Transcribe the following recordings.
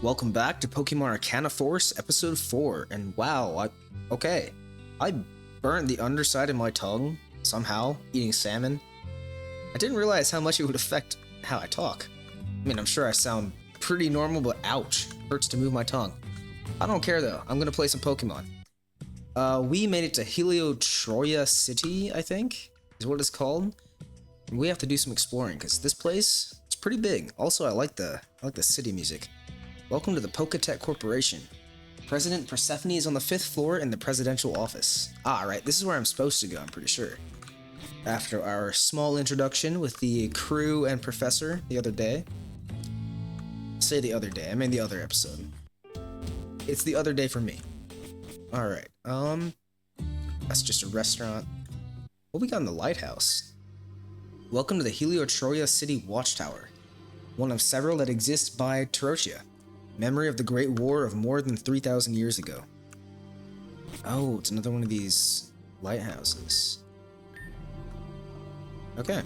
Welcome back to Pokemon Arcana Force Episode 4, and wow, I burnt the underside of my tongue, somehow, eating salmon. I didn't realize how much it would affect how I talk. I mean, I'm sure I sound pretty normal, but ouch, hurts to move my tongue. I don't care though, I'm gonna play some Pokemon. We made it to Tarotia City, I think, is what it's called. And we have to do some exploring, because this place, it's pretty big. Also, I like the city music. Welcome to the Poketech Corporation. President Persephone is on the 5th floor in the presidential office. Ah, right, this is where I'm supposed to go, I'm pretty sure. After our small introduction with the crew and professor the other day. Say the other day, I mean the other episode. It's the other day for me. Alright, that's just a restaurant. What we got in the lighthouse? Welcome to the Heliotroia City Watchtower, one of several that exist by Tarotia. Memory of the Great War of more than 3,000 years ago. Oh, it's another one of these lighthouses. Okay.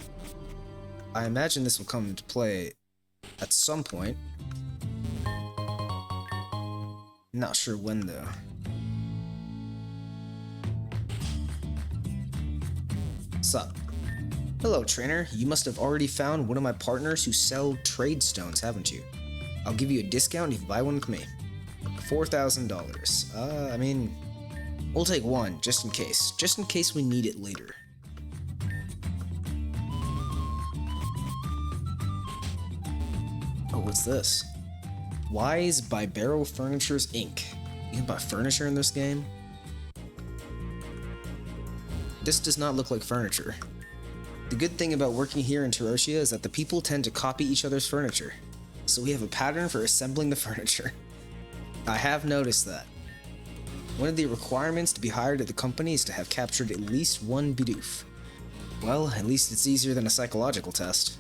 I imagine this will come into play at some point. Not sure when though. Sup? Hello, trainer. You must have already found one of my partners who sell trade stones, haven't you? I'll give you a discount if you buy one with me. $4,000. I mean, we'll take one, just in case. Just in case we need it later. Oh, what's this? Wise by Barrel Furniture's Inc. You can buy furniture in this game? This does not look like furniture. The good thing about working here in Tarotia is that the people tend to copy each other's furniture. So we have a pattern for assembling the furniture. I have noticed that. One of the requirements to be hired at the company is to have captured at least one Bidoof. Well, at least it's easier than a psychological test.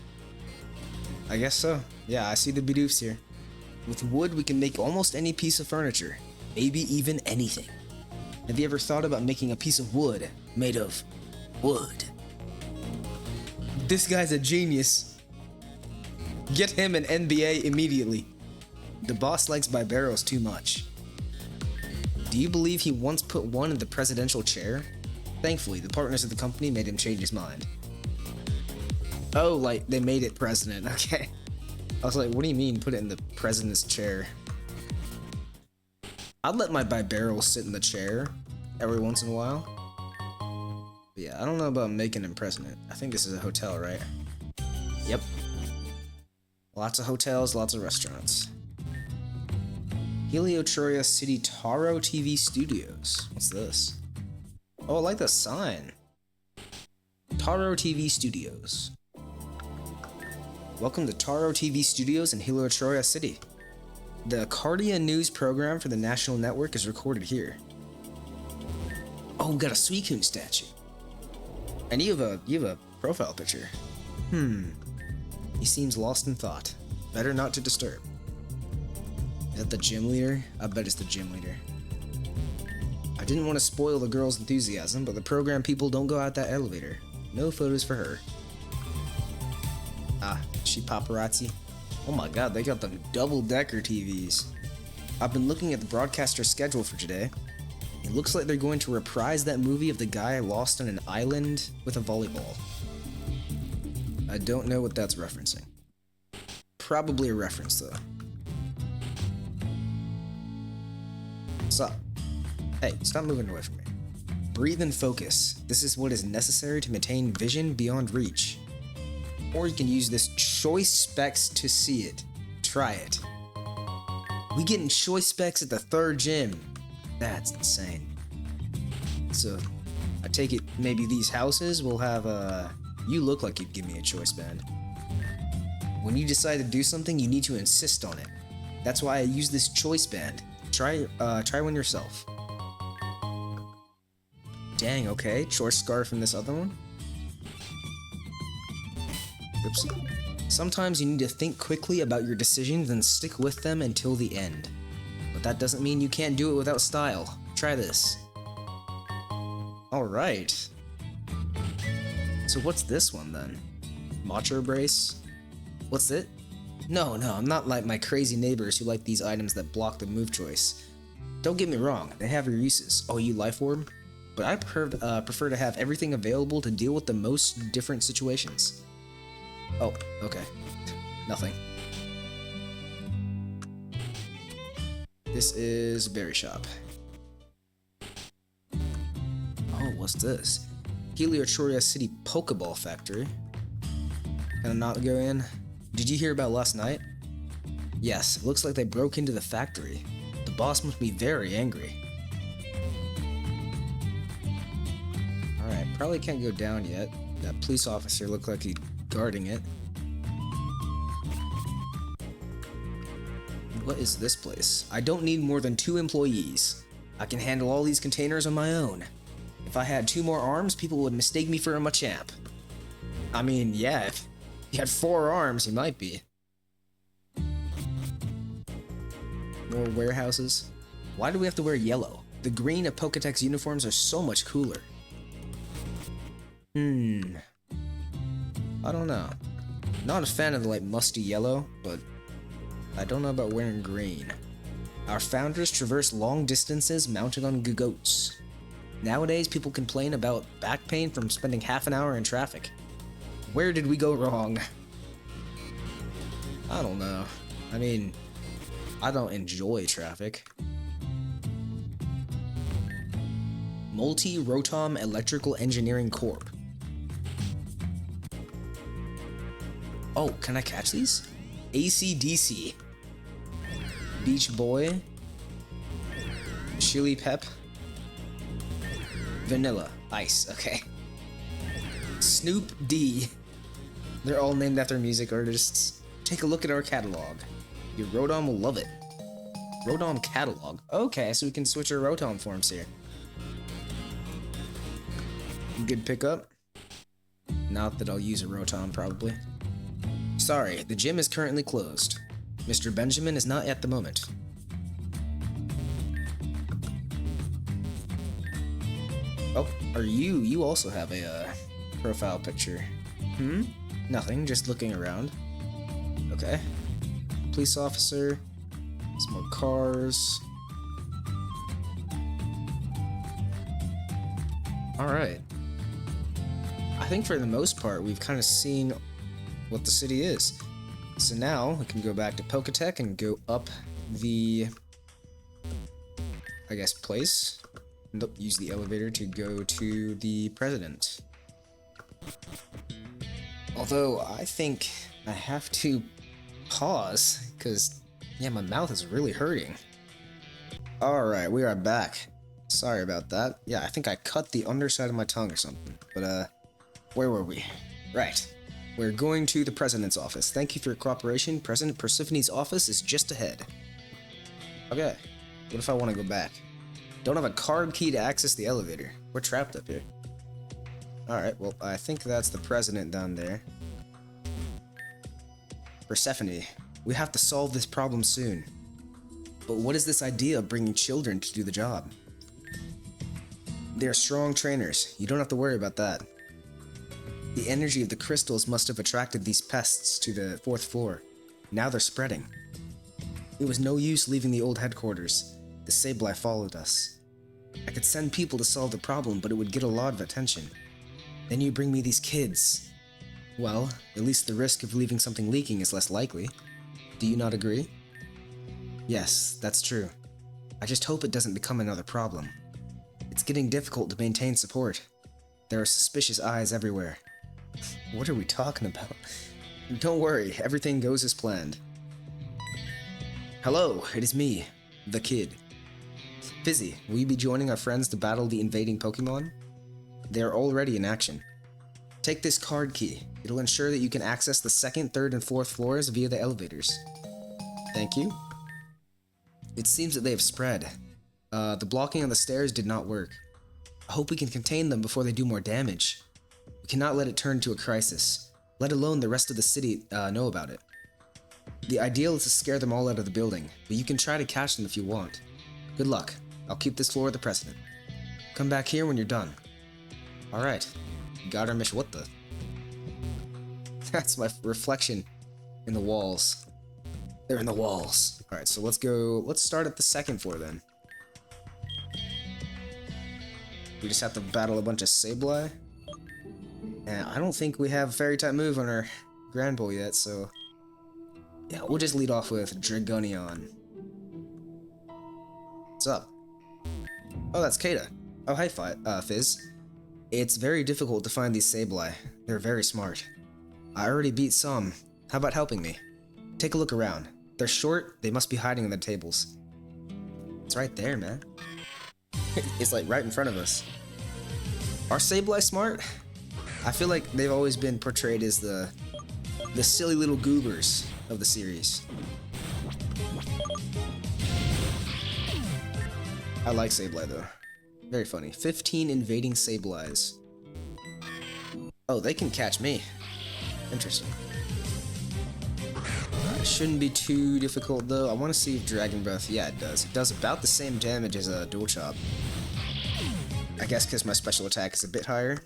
I guess so. Yeah, I see the Bidoofs here. With wood, we can make almost any piece of furniture. Maybe even anything. Have you ever thought about making a piece of wood made of wood? This guy's a genius. Get him an NBA immediately. The boss likes Bibarros too much. Do you believe he once put one in the presidential chair? Thankfully, the partners of the company made him change his mind. Oh, like, they made it president, okay. I was like, what do you mean, put it in the president's chair? I'd let my Bibarros sit in the chair every once in a while. But yeah, I don't know about making him president. I think this is a hotel, right? Yep. Lots of hotels, lots of restaurants. Heliotroia City Taro TV Studios. What's this? Oh, I like the sign. Taro TV Studios. Welcome to Taro TV Studios in Heliotroia City. The Cardia News program for the national network is recorded here. Oh, we got a Suicune statue. And you have a profile picture. He seems lost in thought. Better not to disturb. Is that the gym leader? I bet it's the gym leader. I didn't want to spoil the girl's enthusiasm, but the program people don't go out that elevator. No photos for her. Ah, she paparazzi. Oh my god, they got them double-decker TVs. I've been looking at the broadcaster schedule for today. It looks like they're going to reprise that movie of the guy lost on an island with a volleyball. I don't know what that's referencing. Probably a reference, though. What's up? Hey, stop moving away from me. Breathe and focus. This is what is necessary to maintain vision beyond reach. Or you can use this choice specs to see it. Try it. We getting choice specs at the 3rd gym. That's insane. So, I take it maybe these houses will have you look like you'd give me a choice band. When you decide to do something, you need to insist on it. That's why I use this choice band. Try one yourself. Dang, okay. Choice scarf in this other one. Oops. Sometimes you need to think quickly about your decisions and stick with them until the end. But that doesn't mean you can't do it without style. Try this. Alright. So what's this one then? Macho brace? What's it? No, I'm not like my crazy neighbors who like these items that block the move choice. Don't get me wrong, they have their uses. Oh, you life orb? But I prefer to have everything available to deal with the most different situations. Oh, okay. Nothing. This is Berry Shop. Oh, what's this? Heliotroria City Pokeball Factory. Can I not go in? Did you hear about last night? Yes, it looks like they broke into the factory. The boss must be very angry. Alright, probably can't go down yet. That police officer looked like he's guarding it. What is this place? I don't need more than 2 employees. I can handle all these containers on my own. If I had 2 more arms, people would mistake me for a Machamp. I mean, yeah, if you had 4 arms, you might be. More warehouses. Why do we have to wear yellow? The green of Pokédex uniforms are so much cooler. I don't know. Not a fan of the like musty yellow, but I don't know about wearing green. Our founders traverse long distances mounted on goats. Nowadays, people complain about back pain from spending half an hour in traffic. Where did we go wrong? I don't know. I mean, I don't enjoy traffic. Multi-Rotom Electrical Engineering Corp. Oh, can I catch these? AC/DC. Beach Boy. Chili Pep. Vanilla. Ice. Okay. Snoop D. They're all named after music artists. Take a look at our catalog. Your Rotom will love it. Rotom catalog. Okay, so we can switch our Rotom forms here. Good pickup. Not that I'll use a Rotom, probably. Sorry, the gym is currently closed. Mr. Benjamin is not at the moment. Oh, are you? You also have a profile picture. Nothing, just looking around. Okay. Police officer. Some more cars. Alright. I think for the most part, we've kind of seen what the city is. So now, we can go back to Poketech and go up the, I guess, place. Nope, use the elevator to go to the president. Although, I think I have to pause, because, yeah, my mouth is really hurting. Alright, we are back. Sorry about that. Yeah, I think I cut the underside of my tongue or something. But, where were we? Right. We're going to the president's office. Thank you for your cooperation. President Persephone's office is just ahead. Okay. What if I want to go back? Don't have a card key to access the elevator. We're trapped up here. Alright, well, I think that's the president down there. Persephone, we have to solve this problem soon. But what is this idea of bringing children to do the job? They are strong trainers. You don't have to worry about that. The energy of the crystals must have attracted these pests to the 4th floor. Now they're spreading. It was no use leaving the old headquarters. The Sableye followed us. I could send people to solve the problem, but it would get a lot of attention. Then you bring me these kids. Well, at least the risk of leaving something leaking is less likely. Do you not agree? Yes, that's true. I just hope it doesn't become another problem. It's getting difficult to maintain support. There are suspicious eyes everywhere. What are we talking about? Don't worry, everything goes as planned. Hello, it is me, the kid. Fizzy, will you be joining our friends to battle the invading Pokemon? They are already in action. Take this card key. It'll ensure that you can access the 2nd, 3rd, and 4th floors via the elevators. Thank you. It seems that they have spread. The blocking on the stairs did not work. I hope we can contain them before they do more damage. We cannot let it turn into a crisis, let alone the rest of the city know about it. The ideal is to scare them all out of the building, but you can try to catch them if you want. Good luck. I'll keep this floor the precedent. Come back here when you're done. Alright. Got our mission. What the? That's my reflection in the walls. They're in the walls. Alright, so let's go. Let's start at the second floor then. We just have to battle a bunch of SABLEYE. And I don't think we have a fairy type move on our Grand Bull yet, so. Yeah, we'll just lead off with Dragonion. What's up? Oh, that's Kata. Oh, hi, Fizz. It's very difficult to find these SABLEYE. They're very smart. I already beat some. How about helping me? Take a look around. They're short, they must be hiding in the tables. It's right there, man. It's like right in front of us. Are SABLEYE smart? I feel like they've always been portrayed as the silly little goobers of the series. I like SABLEYE though. Very funny. 15 invading SABLEYEs. Oh, they can catch me. Interesting. It shouldn't be too difficult though. I want to see if Dragon Breath. Yeah, it does. It does about the same damage as a Dual Chop. I guess because my special attack is a bit higher.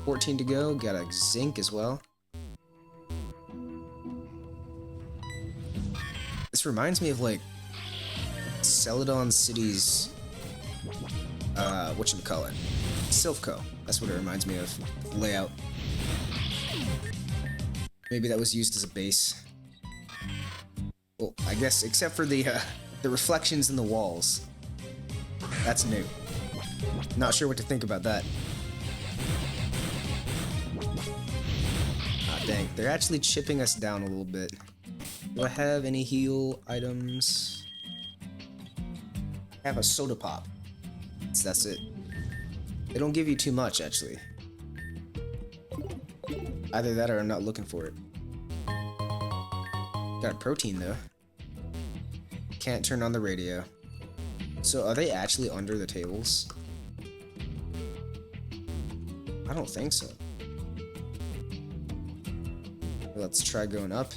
14 to go. Got a Zinc as well. This reminds me of like Celadon City's whatchamacallit? Silphco. That's what it reminds me of. Layout. Maybe that was used as a base. Well, I guess except for the reflections in the walls. That's new. Not sure what to think about that. Ah, dang. They're actually chipping us down a little bit. Do I have any heal items? I have a soda pop. So that's it. They don't give you too much, actually. Either that or I'm not looking for it. Got a protein, though. Can't turn on the radio. So are they actually under the tables? I don't think so. Let's try going up.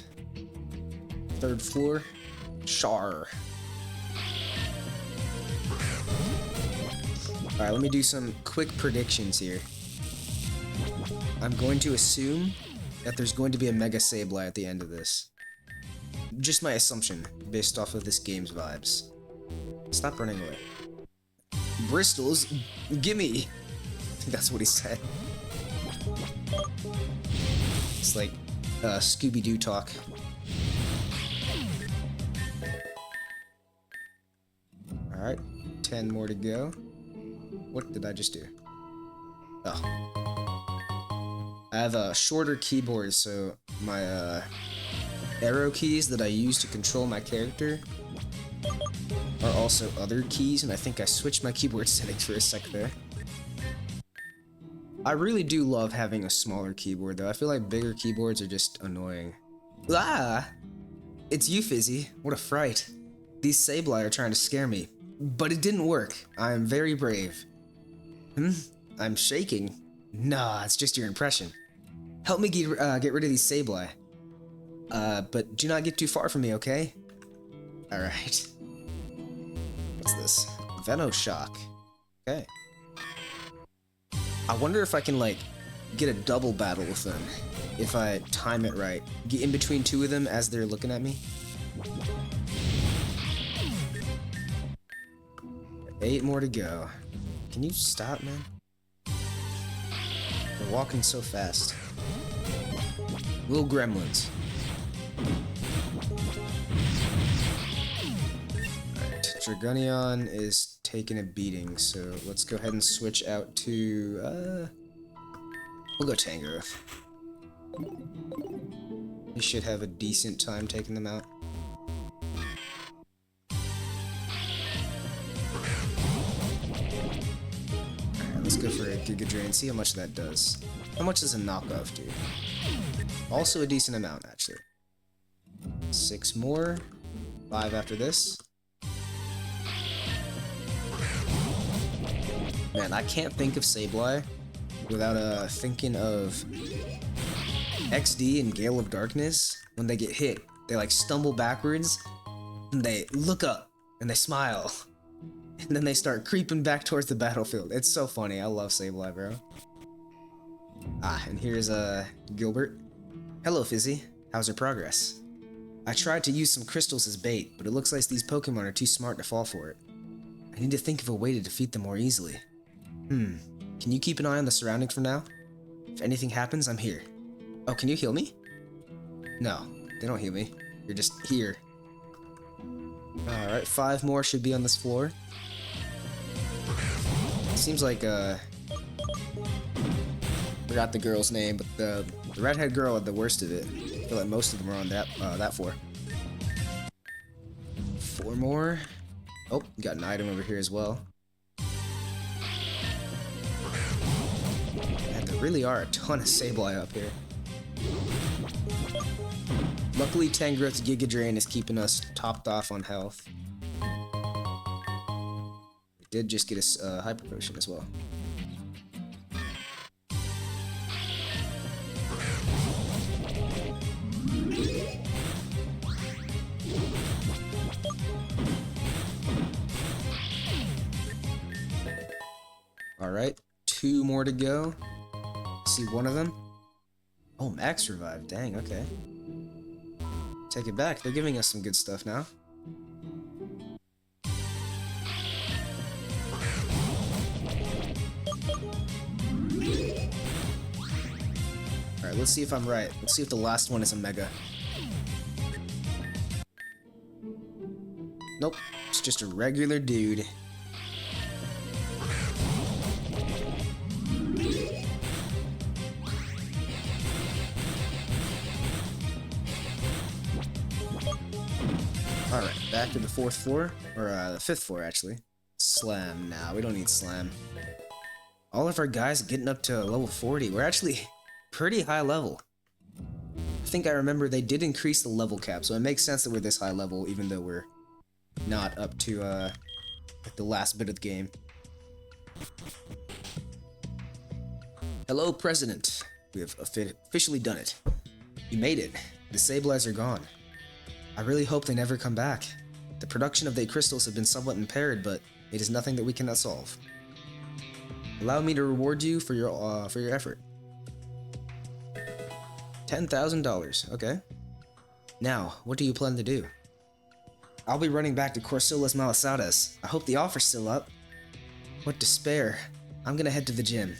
3rd floor. Char. Alright, let me do some quick predictions here. I'm going to assume that there's going to be a Mega SABLEYE at the end of this. Just my assumption, based off of this game's vibes. Stop running away. Bristles, gimme! That's what he said. It's like Scooby-Doo talk. Alright, 10 more to go. What did I just do? Oh. I have a shorter keyboard, so my arrow keys that I use to control my character are also other keys, and I think I switched my keyboard settings for a sec there. I really do love having a smaller keyboard, though. I feel like bigger keyboards are just annoying. Ah! It's you, Fizzy. What a fright. These SABLEYE are trying to scare me. But it didn't work. I am very brave. I'm shaking. Nah, it's just your impression. Help me get rid of these SABLEYE. But do not get too far from me, okay? Alright. What's this? Venoshock. Okay. I wonder if I can, like, get a double battle with them. If I time it right. Get in between two of them as they're looking at me. 8 more to go. Can you stop, man? They're walking so fast. Little gremlins. Alright, Dragonion is taking a beating, so let's go ahead and switch out to, we'll go Tango. We should have a decent time taking them out. Let's go for a Giga Drain, see how much that does. How much does a knockoff do? Also a decent amount, actually. 6 more. 5 after this. Man, I can't think of SABLEYE without thinking of XD and Gale of Darkness. When they get hit, they like stumble backwards, and they look up, and they smile. And then they start creeping back towards the battlefield. It's so funny. I love SABLEYE, bro. Ah, and here's Gilbert. Hello, Fizzy. How's your progress? I tried to use some crystals as bait, but it looks like these Pokemon are too smart to fall for it. I need to think of a way to defeat them more easily. Can you keep an eye on the surroundings for now? If anything happens, I'm here. Oh, can you heal me? No, they don't heal me. You're just here. Alright, 5 more should be on this floor. Seems like, forgot the girl's name, but the redhead girl had the worst of it. I feel like most of them are on that floor. 4 more. Oh, got an item over here as well. Man, there really are a ton of Sableye up here. Luckily, Tangrowth's Giga Drain is keeping us topped off on health. We did just get a Hyper Potion as well. Alright, 2 more to go. See one of them. Oh, Max Revive. Dang, okay. Take it back. They're giving us some good stuff now. Alright, let's see if I'm right. Let's see if the last one is a Mega. Nope, it's just a regular dude. Alright, back to the 4th floor, or the 5th floor actually. Slam, nah, we don't need Slam. All of our guys are getting up to level 40, we're actually pretty high level. I think I remember they did increase the level cap, so it makes sense that we're this high level even though we're not up to like the last bit of the game. Hello, President. We have officially done it. You made it. The Sableyes are gone. I really hope they never come back. The production of the crystals have been somewhat impaired, but it is nothing that we cannot solve. Allow me to reward you for your effort. $10,000. Okay. Now, what do you plan to do? I'll be running back to Corsolas Malasadas. I hope the offer's still up. What despair. I'm gonna head to the gym.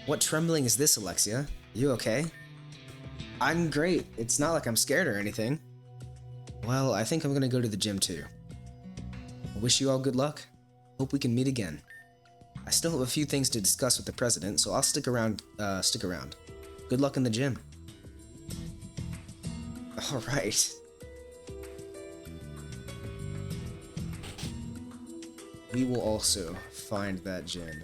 What trembling is this, Alexia? You okay? I'm great. It's not like I'm scared or anything. Well, I think I'm gonna go to the gym too. I wish you all good luck. Hope we can meet again. I still have a few things to discuss with the president, so I'll stick around. Good luck in the gym. Alright. We will also find that gym.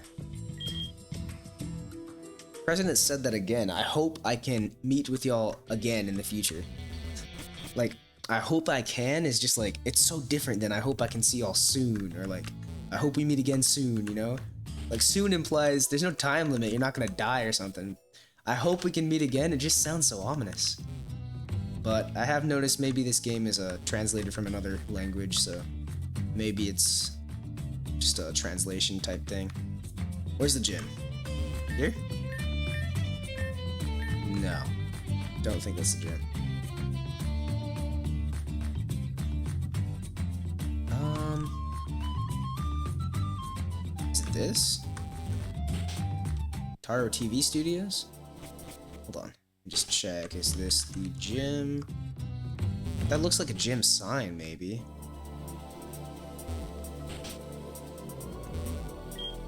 President said that again. I hope I can meet with y'all again in the future. Like, I hope I can is just like, it's so different than I hope I can see y'all soon, or like, I hope we meet again soon, you know? Like, soon implies there's no time limit, you're not gonna die or something. I hope we can meet again, it just sounds so ominous. But I have noticed maybe this game is translated from another language, so maybe it's just a translation type thing. Where's the gym? Here? No. Don't think that's the gym. Is it this? Taro TV Studios? Hold on. Let me just check. Is this the gym? That looks like a gym sign, maybe.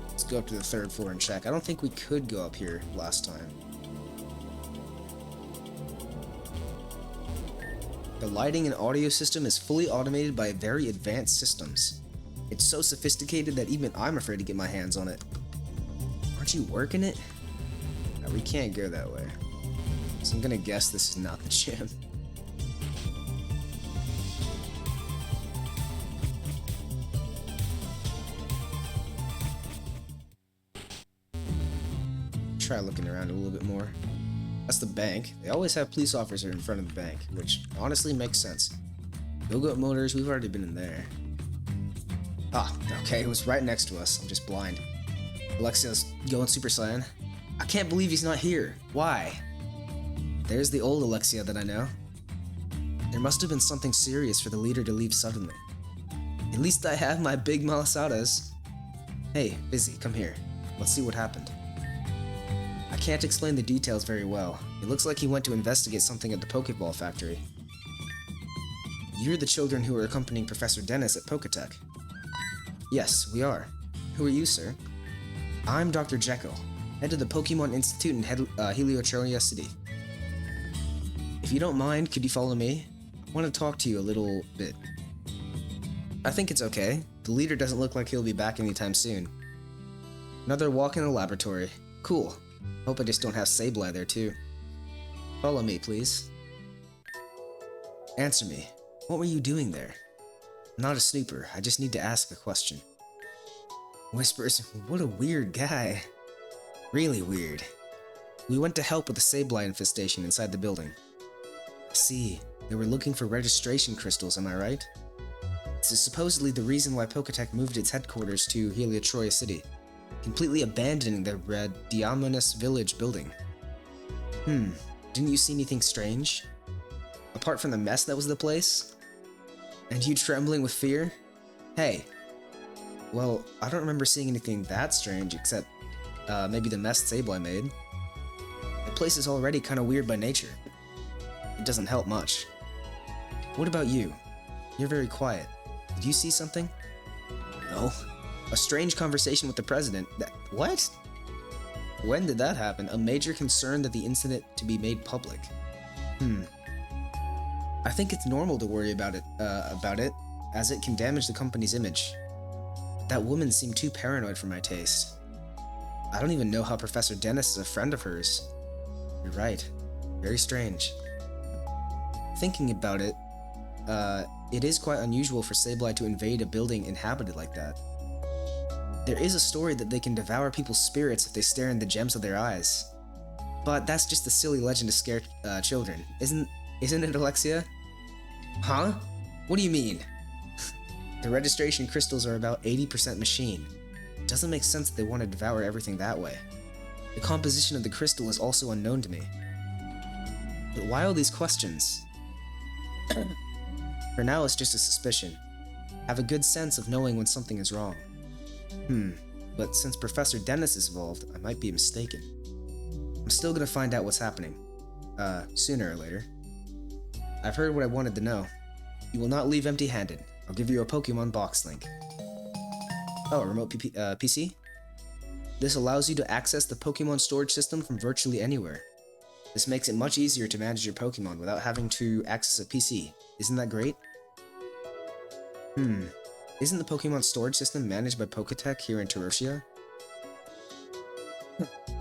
Let's go up to the 3rd floor and check. I don't think we could go up here last time. The lighting and audio system is fully automated by very advanced systems. It's so sophisticated that even I'm afraid to get my hands on it. Aren't you working it? No, we can't go that way. So I'm gonna guess this is not the gym. Try looking around a little bit more. That's the bank. They always have police officer in front of the bank, which honestly makes sense. Go-Go Motors, we've already been in there. Ah, okay, it was right next to us. I'm just blind. Alexia's going Super Saiyan. I can't believe he's not here. Why? There's the old Alexia that I know. There must have been something serious for the leader to leave suddenly. At least I have my big malasadas. Hey, Busy, come here. Let's see what happened. I can't explain the details very well. It looks like he went to investigate something at the Pokeball factory. You're the children who are accompanying Professor Dennis at Poketech. Yes, we are. Who are you, sir? I'm Dr. Jekyll, head of the Pokemon Institute in Heliotronia City. If you don't mind, could you follow me? I want to talk to you a little bit. I think it's okay. The leader doesn't look like he'll be back anytime soon. Another walk in the laboratory. Cool. Hope I just don't have Sableye there too. Follow me, please. Answer me. What were you doing there? I'm not a snooper. I just need to ask a question. Whispers, what a weird guy. Really weird. We went to help with the Sableye infestation inside the building. I see. They were looking for registration crystals, am I right? This is supposedly the reason why Poketech moved its headquarters to Heliotroia City, completely abandoning the Red Diamonus Village building. Didn't you see anything strange? Apart from the mess that was the place? And you trembling with fear? Hey. Well, I don't remember seeing anything that strange except maybe the mess Sableye made. The place is already kind of weird by nature. It doesn't help much. What about you? You're very quiet. Did you see something? No. A strange conversation with the president. What? When did that happen? A major concern that the incident to be made public. I think it's normal to worry about it, as it can damage the company's image. That woman seemed too paranoid for my taste. I don't even know how Professor Dennis is a friend of hers. You're right. Very strange. Thinking about it, it is quite unusual for Sableye to invade a building inhabited like that. There is a story that they can devour people's spirits if they stare in the gems of their eyes. But that's just a silly legend to scare children, isn't it, Alexia? Huh? What do you mean? The registration crystals are about 80% machine. It doesn't make sense that they want to devour everything that way. The composition of the crystal is also unknown to me. But why all these questions? For now, it's just a suspicion. Have a good sense of knowing when something is wrong. But since Professor Dennis is involved, I might be mistaken. I'm still gonna find out what's happening. Sooner or later. I've heard what I wanted to know. You will not leave empty-handed. I'll give you a Pokemon box link. Oh, a remote PC? This allows you to access the Pokemon storage system from virtually anywhere. This makes it much easier to manage your Pokemon without having to access a PC. Isn't that great? Isn't the Pokemon storage system managed by Poketech here in Tarotia?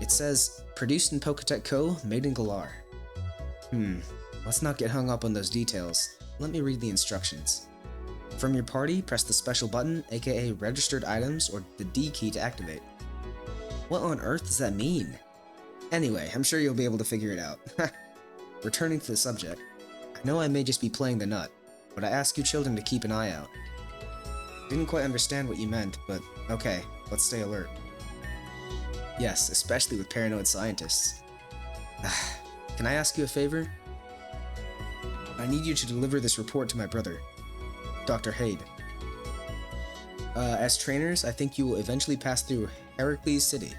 It says, produced in Poketech Co., made in Galar. Let's not get hung up on those details. Let me read the instructions. From your party, press the special button, aka registered items, or the D key to activate. What on earth does that mean? Anyway, I'm sure you'll be able to figure it out. Returning to the subject, I know I may just be playing the nut, but I ask you children to keep an eye out. Didn't quite understand what you meant, but okay, let's stay alert. Yes, especially with paranoid scientists. Can I ask you a favor? I need you to deliver this report to my brother, Dr. Haid. As trainers, I think you will eventually pass through Heracles City.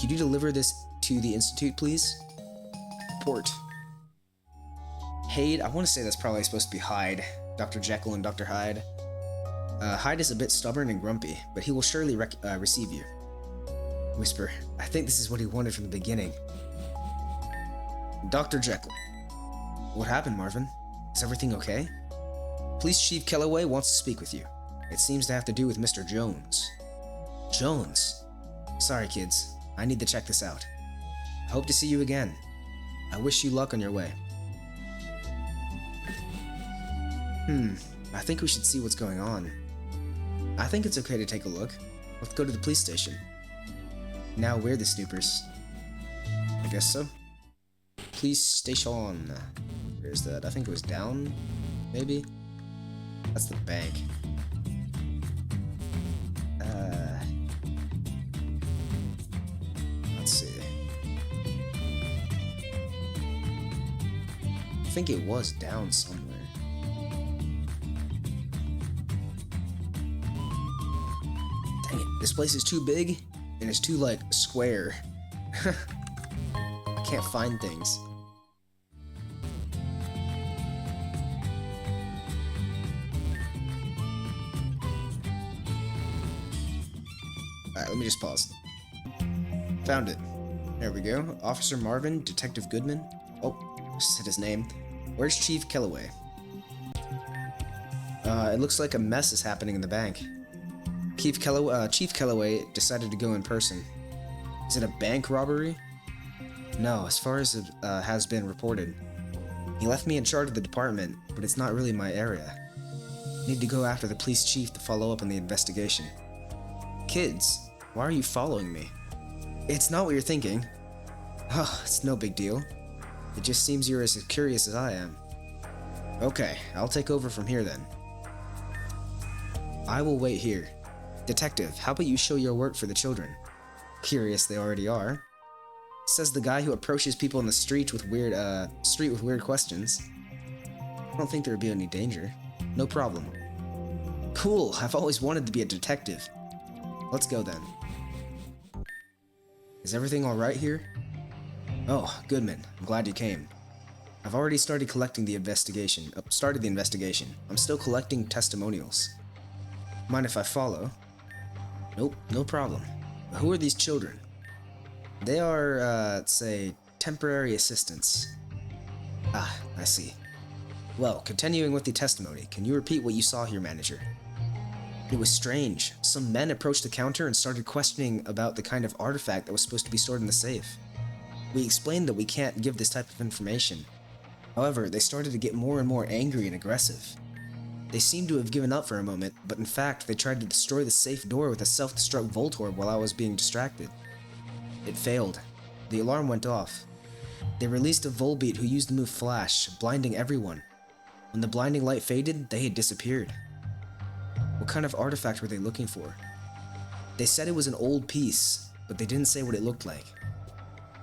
Could you deliver this to the Institute, please? Report. Haid, I want to say that's probably supposed to be Hyde. Dr. Jekyll and Dr. Hyde. Hyde is a bit stubborn and grumpy, but he will surely receive you. Whisper, I think this is what he wanted from the beginning. Dr. Jekyll. What happened, Marvin? Is everything okay? Police Chief Kellaway wants to speak with you. It seems to have to do with Mr. Jones. Jones? Sorry, kids. I need to check this out. I hope to see you again. I wish you luck on your way. I think we should see what's going on. I think it's okay to take a look. Let's go to the police station. Now we're the snoopers. I guess so. Police station. Where's that? I think it was down, maybe? That's the bank. Let's see. I think it was down somewhere. Dang it, this place is too big, and it's too, like, square. I can't find things. Alright, let me just pause. Found it. There we go. Officer Marvin, Detective Goodman. Oh, said his name. Where's Chief Kellaway? It looks like a mess is happening in the bank. Chief Kellaway decided to go in person. Is it a bank robbery? No, as far as it has been reported. He left me in charge of the department, but it's not really my area. I need to go after the police chief to follow up on the investigation. Kids, why are you following me? It's not what you're thinking. Oh, it's no big deal. It just seems you're as curious as I am. Okay, I'll take over from here then. I will wait here. Detective, how about you show your work for the children? Curious they already are. Says the guy who approaches people in the street with weird questions. I don't think there would be any danger. No problem. Cool, I've always wanted to be a detective. Let's go then. Is everything alright here? Oh, Goodman, I'm glad you came. I've already started collecting the investigation. I'm still collecting testimonials. Mind if I follow? Nope, no problem. But who are these children? They are, say, temporary assistants. Ah, I see. Well, continuing with the testimony, can you repeat what you saw here, manager? It was strange. Some men approached the counter and started questioning about the kind of artifact that was supposed to be stored in the safe. We explained that we can't give this type of information. However, they started to get more and more angry and aggressive. They seemed to have given up for a moment, but in fact, they tried to destroy the safe door with a self-destruct Voltorb while I was being distracted. It failed. The alarm went off. They released a Volbeat who used the move Flash, blinding everyone. When the blinding light faded, they had disappeared. What kind of artifact were they looking for? They said it was an old piece, but they didn't say what it looked like.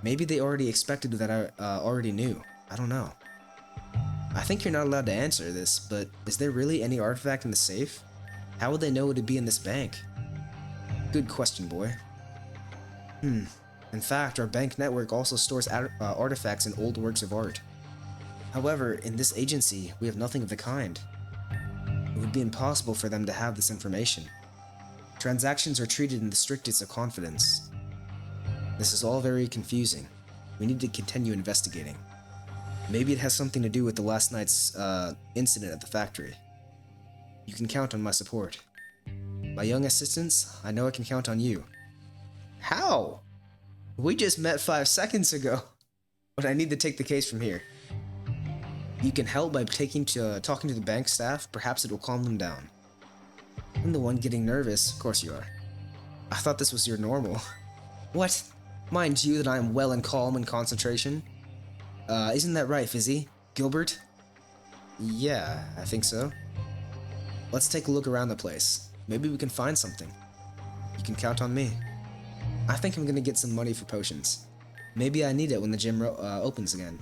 Maybe they already expected that I already knew. I don't know. I think you're not allowed to answer this, but is there really any artifact in the safe? How would they know it would be in this bank? Good question, boy. In fact, our bank network also stores artifacts and old works of art. However, in this agency, we have nothing of the kind. It would be impossible for them to have this information. Transactions are treated in the strictest of confidence. This is all very confusing. We need to continue investigating. Maybe it has something to do with the last night's incident at the factory. You can count on my support. My young assistants, I know I can count on you. How? We just met 5 seconds ago. But I need to take the case from here. You can help by talking to the bank staff. Perhaps it will calm them down. I'm the one getting nervous. Of course you are. I thought this was your normal. What? Mind you that I am well and calm in concentration. Isn't that right, Fizzy? Gilbert? Yeah, I think so. Let's take a look around the place. Maybe we can find something. You can count on me. I think I'm gonna get some money for potions. Maybe I need it when the gym opens again.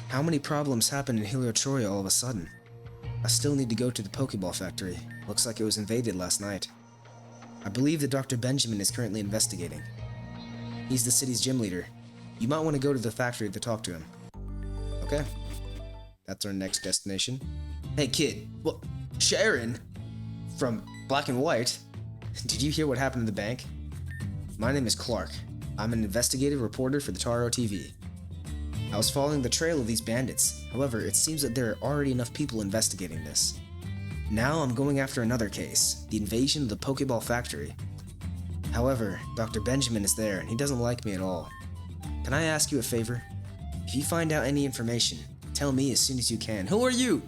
How many problems happened in Heliotroia all of a sudden? I still need to go to the Pokeball factory. Looks like it was invaded last night. I believe that Dr. Benjamin is currently investigating. He's the city's gym leader. You might want to go to the factory to talk to him. Okay. That's our next destination. Hey kid, what? Sharon? From Black and White? Did you hear what happened in the bank? My name is Clark. I'm an investigative reporter for the Taro TV. I was following the trail of these bandits. However, it seems that there are already enough people investigating this. Now I'm going after another case, the invasion of the Pokeball factory. However, Dr. Benjamin is there and he doesn't like me at all. Can I ask you a favor? If you find out any information, tell me as soon as you can. Who are you?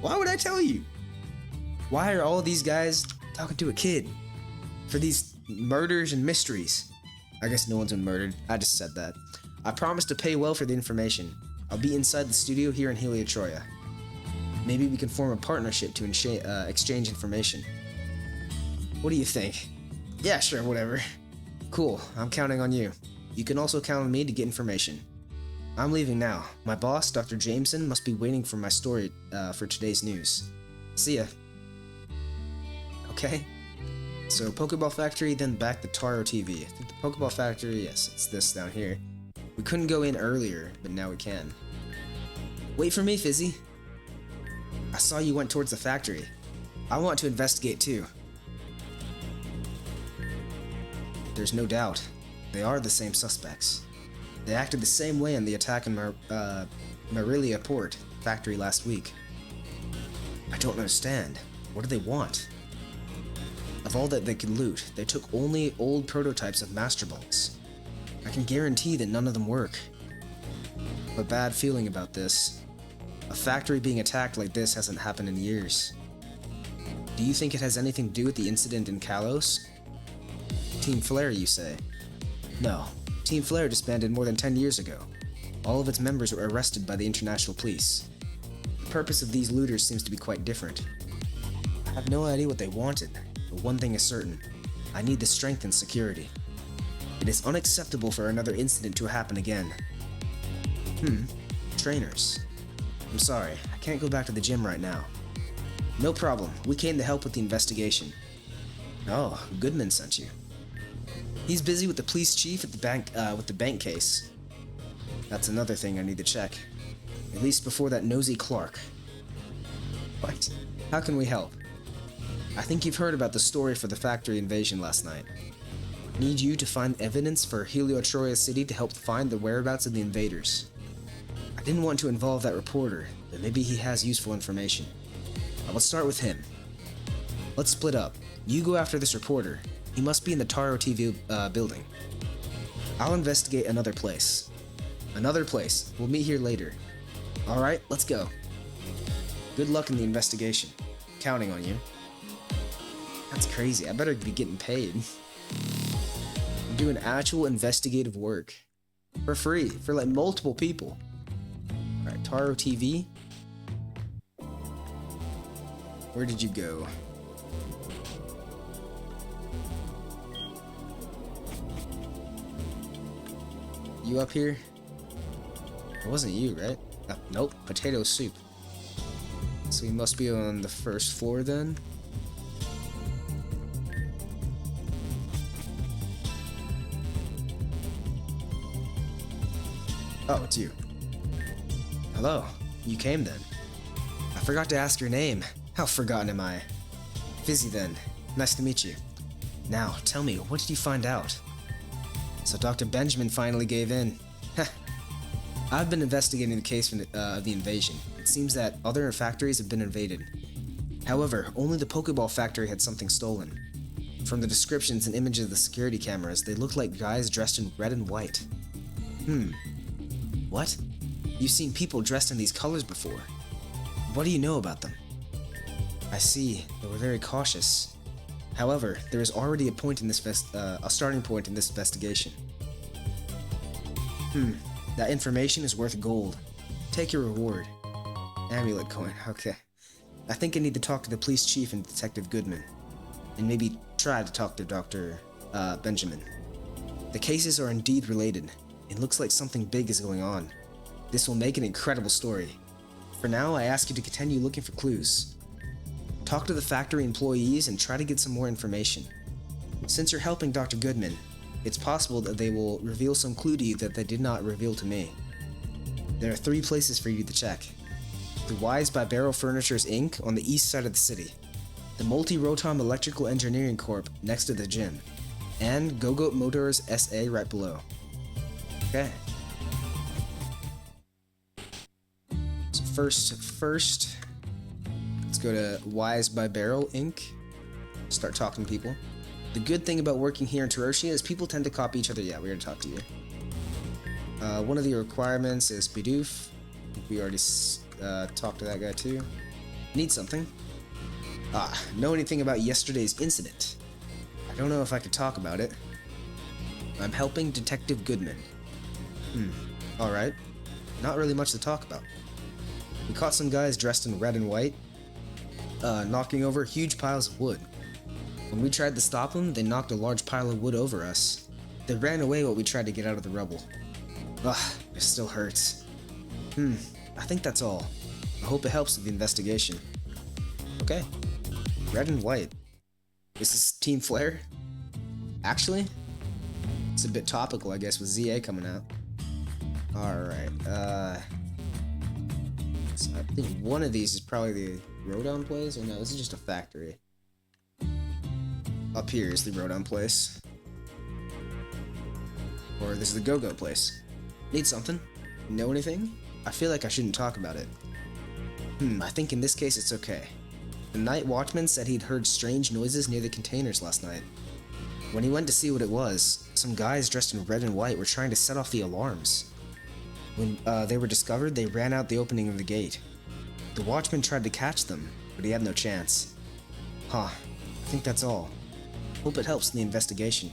Why would I tell you? Why are all these guys talking to a kid? For these murders and mysteries. I guess no one's been murdered. I just said that. I promise to pay well for the information. I'll be inside the studio here in Heliotroia. Maybe we can form a partnership to exchange information. What do you think? Yeah, sure, whatever. Cool, I'm counting on you. You can also count on me to get information. I'm leaving now. My boss, Dr. Jameson, must be waiting for my story for today's news. See ya. okay? So Pokeball Factory, then back to Taro TV. I think the Pokeball Factory, yes, it's this down here. We couldn't go in earlier, but now we can. Wait for me, Fizzy. I saw you went towards the factory. I want to investigate too. There's no doubt. They are the same suspects. They acted the same way in the attack in Marilia Port factory last week. I don't understand. What do they want? Of all that they could loot, they took only old prototypes of Master Balls. I can guarantee that none of them work. I have a bad feeling about this. A factory being attacked like this hasn't happened in years. Do you think it has anything to do with the incident in Kalos? Team Flare, you say? No. Team Flare disbanded more than 10 years ago. All of its members were arrested by the international police. The purpose of these looters seems to be quite different. I have no idea what they wanted, but one thing is certain. I need the strength and security. It is unacceptable for another incident to happen again. Trainers. I'm sorry, I can't go back to the gym right now. No problem, we came to help with the investigation. Oh, Goodman sent you. He's busy with the police chief at the bank, with the bank case. That's another thing I need to check. At least before that nosy Clark. What? How can we help? I think you've heard about the story for the factory invasion last night. Need you to find evidence for Heliotroia City to help find the whereabouts of the invaders. I didn't want to involve that reporter, but maybe he has useful information. I will start with him. Let's split up. You go after this reporter. He must be in the Taro TV building. I'll investigate another place. Another place. We'll meet here later. Alright, let's go. Good luck in the investigation. Counting on you. That's crazy. I better be getting paid. I'm doing actual investigative work. For free. For like multiple people. Alright, Taro TV. Where did you go? You up here? It wasn't you, right? Nope, potato soup. So you must be on the first floor then? Oh, it's you. Hello, you came then. I forgot to ask your name. How forgotten am I? Fizzy then. Nice to meet you. Now, tell me, what did you find out? So Dr. Benjamin finally gave in. I've been investigating the case of the invasion. It seems that other factories have been invaded. However, only the Pokeball factory had something stolen. From the descriptions and images of the security cameras, they looked like guys dressed in red and white. What? You've seen people dressed in these colors before. What do you know about them? I see. They were very cautious. However, there is already a point in this a starting point in this investigation. That information is worth gold. Take your reward. Amulet coin, okay. I think I need to talk to the police chief and Detective Goodman. And maybe try to talk to Dr. Benjamin. The cases are indeed related. It looks like something big is going on. This will make an incredible story. For now, I ask you to continue looking for clues. Talk to the factory employees and try to get some more information. Since you're helping Dr. Goodman, it's possible that they will reveal some clue to you that they did not reveal to me. There are 3 places for you to check. The Wise by Barrel Furnitures Inc. on the east side of the city, the Multi-Rotom Electrical Engineering Corp. next to the gym, and Go-Go Motors SA right below. Okay. So first, let's go to Wise by Barrel Inc. Start talking to people. The good thing about working here in Tarotia is people tend to copy each other. Yeah, we already talked to you. One of the requirements is Bidoof. We already talked to that guy too. Need something. Know anything about yesterday's incident? I don't know if I could talk about it. I'm helping Detective Goodman. Alright. Not really much to talk about. We caught some guys dressed in red and white, knocking over huge piles of wood. When we tried to stop them, they knocked a large pile of wood over us. They ran away while we tried to get out of the rubble. It still hurts. I think that's all. I hope it helps with the investigation. Okay. Red and white. Is this Team Flare? Actually, it's a bit topical, I guess, with ZA coming out. Alright, so I think one of these is probably the Rodon place, or no, this is just a factory. Up here is the Rodon place. Or this is the Go-Go place. Need something? Know anything? I feel like I shouldn't talk about it. I think in this case it's okay. The night watchman said he'd heard strange noises near the containers last night. When he went to see what it was, some guys dressed in red and white were trying to set off the alarms. When they were discovered, they ran out the opening of the gate. The watchman tried to catch them, but he had no chance. I think that's all. Hope it helps in the investigation.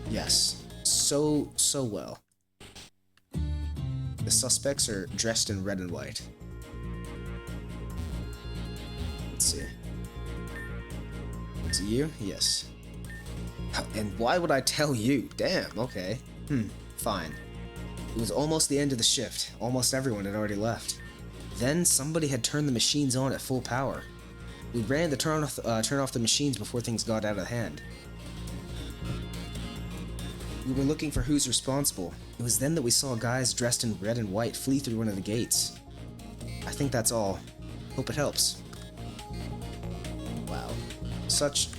Yes, so well. The suspects are dressed in red and white. Let's see. Is it you? Yes. And why would I tell you? Damn, okay. Fine. It was almost the end of the shift. Almost everyone had already left. Then somebody had turned the machines on at full power. We ran to turn off the machines before things got out of hand. We were looking for who's responsible. It was then that we saw guys dressed in red and white flee through one of the gates. I think that's all. Hope it helps. Wow. Such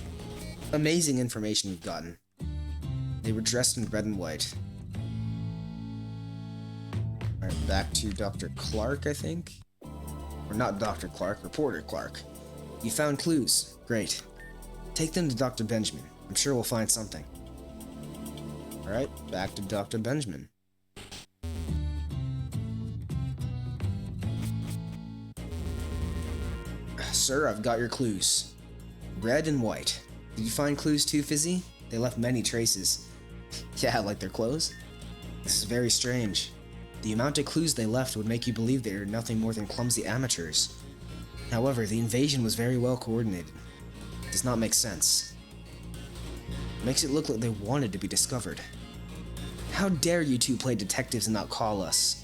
amazing information we've gotten. They were dressed in red and white. Alright, back to Dr. Clark, I think? Or not Dr. Clark, Reporter Clark. You found clues. Great. Take them to Dr. Benjamin. I'm sure we'll find something. Alright, back to Dr. Benjamin. Sir, I've got your clues. Red and white. Did you find clues too, Fizzy? They left many traces. Yeah, like their clothes? This is very strange. The amount of clues they left would make you believe they are nothing more than clumsy amateurs. However, the invasion was very well coordinated. It does not make sense. It makes it look like they wanted to be discovered. How dare you two play detectives and not call us?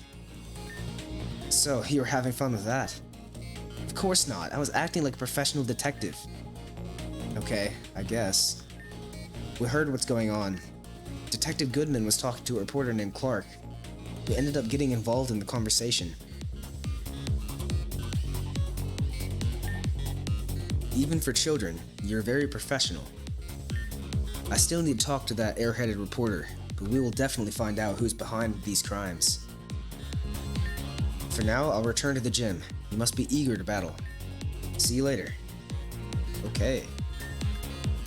So, you were having fun with that? Of course not. I was acting like a professional detective. Okay, I guess. We heard what's going on. Detective Goodman was talking to a reporter named Clark. We ended up getting involved in the conversation. Even for children, you're very professional. I still need to talk to that airheaded reporter, but we will definitely find out who's behind these crimes. For now, I'll return to the gym. You must be eager to battle. See you later. Okay.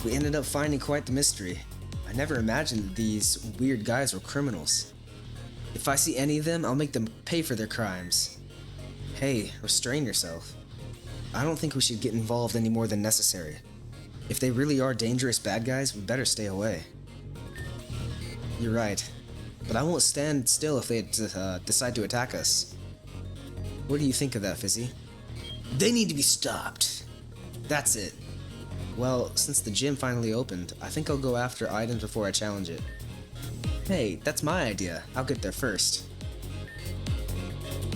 We ended up finding quite the mystery. I never imagined that these weird guys were criminals. If I see any of them, I'll make them pay for their crimes. Hey, restrain yourself. I don't think we should get involved any more than necessary. If they really are dangerous bad guys, we better stay away. You're right, but I won't stand still if they decide to attack us. What do you think of that, Fizzy? They need to be stopped. That's it. Well, since the gym finally opened, I think I'll go after items before I challenge it. Hey, that's my idea. I'll get there first.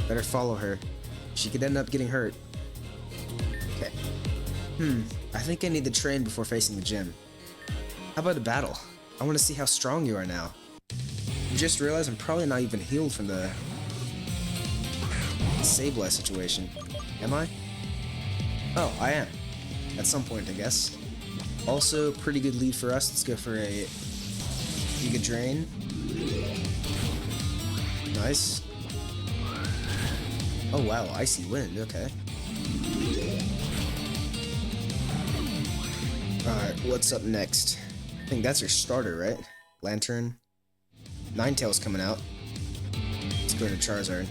Better follow her. She could end up getting hurt. Okay. I think I need to train before facing the gym. How about a battle? I want to see how strong you are now. I just realized I'm probably not even healed from the SABLEYE situation. Am I? Oh, I am. At some point, I guess. Also, pretty good lead for us. Let's go for a Giga Drain. Nice. Oh wow, Icy Wind, okay. Alright, what's up next? I think that's your starter, right? Lantern. Ninetales coming out. Let's go to Charizard.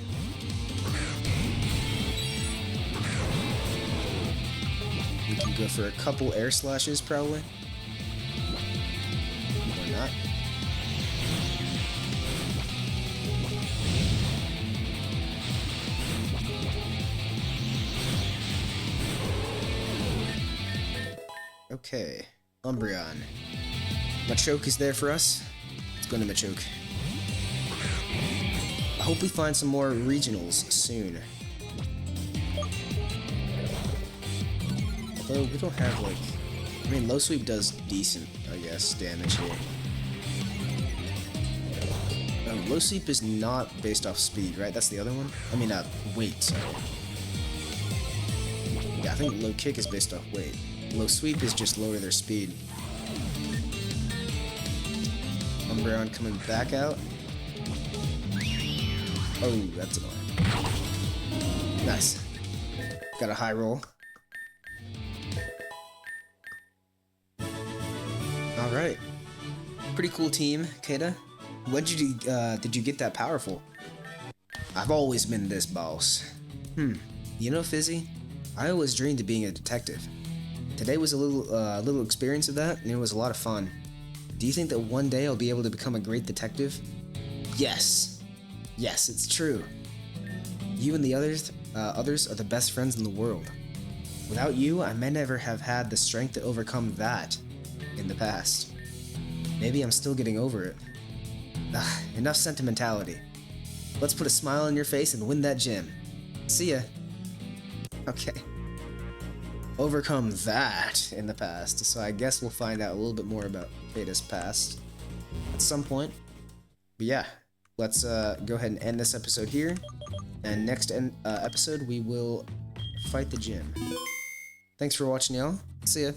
We can go for a couple air slashes, probably. Or not. Okay, Umbreon. Machoke is there for us. Let's go to Machoke. I hope we find some more regionals soon. Although we don't have, like, I mean, low sweep does decent, I guess, damage here. Low sweep is not based off speed, right? That's the other one? I mean, weight, sorry. Yeah, I think low kick is based off weight. Low sweep is just lower their speed. Umbreon coming back out. Oh, that's annoying. Nice. Got a high roll. Alright. Pretty cool team, Kata. When did you get that powerful? I've always been this boss. You know, Fizzy, I always dreamed of being a detective. Today was a little experience of that, and it was a lot of fun. Do you think that one day I'll be able to become a great detective? Yes. Yes, it's true. You and the others are the best friends in the world. Without you, I may never have had the strength to overcome that in the past. Maybe I'm still getting over it. Enough sentimentality. Let's put a smile on your face and win that gym. See ya. Okay. Overcome that in the past, so I guess we'll find out a little bit more about Kata's past at some point. But yeah, let's go ahead and end this episode here, and next episode we will fight the gym. Thanks for watching, y'all. See ya.